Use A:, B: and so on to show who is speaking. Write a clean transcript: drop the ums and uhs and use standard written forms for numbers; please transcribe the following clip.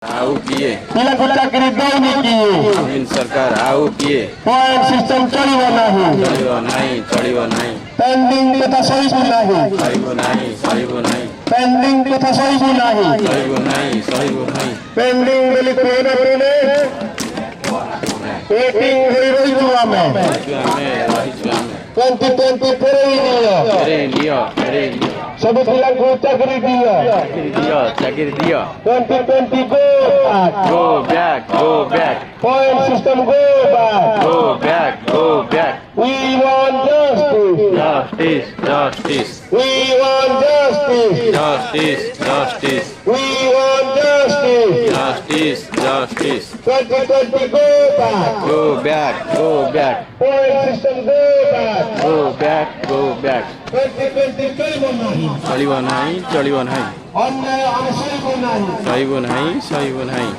A: आउ किए
B: ପିଲାଙ୍କୁ ଚାକିରି ଦଉନି କିଏ?
A: ନବୀନ ସରକାର ଆଉ କିଏ?
B: ପଏଣ୍ଟ ସିଷ୍ଟମ ଚଳିବ ନାହିଁ,
A: ଚଳିବ ନାହିଁ, ଚଳିବ ନାହିଁ,
B: ପେଣ୍ଡିଂ କଥା ସହିବୁ ନାହିଁ,
A: ସହିବ ନାହିଁ, ସହିବ ନାହିଁ,
B: ପେଣ୍ଡିଂ କଥା ସହିବୁ ନାହିଁ,
A: ସହିବ ନାହିଁ, ସହିବ ନାହିଁ।
B: ପେଣ୍ଡିଂ ବୋଲି କୁହନା କୁହନେ ୱେଟିଂ ହୋଇ ରହିବୁ ଆମେ।
A: ରହିଛୁ ଆମେ, ରହିଛୁ ଆମେ।
B: 2020 ଫେରେଇ ଦିଅ,
A: ଫେରେଇ ନିଅ, ଫେରେଇ ନିଅ,
B: ସବୁ ପିଲାଙ୍କୁ ଚାକିରି ଦିଅ।
A: ଚାକିରି ଦିଅ, ଚାକିରି ଦିଅ।
B: 2020 go back,
A: Go back, go back,
B: point system go back.
A: go back, go back.
B: We want justice,
A: Justice, justice,
B: we want justice,
A: justice, justice,
B: we want justice.
A: justice, justice.
B: 2020 go back,
A: Go back, go back,
B: point system go back.
A: go back, go back.
B: 2020 ଚଳିବ ନାହିଁ,
A: ଚଳିବ ନାହିଁ, ଚଳିବ ନାହିଁ,
B: ଅନ୍ୟାୟ ଆମେ ସହିବୁ ନାହିଁ।
A: ସହିବ ନାହିଁ, ସହିବ ନାହିଁ।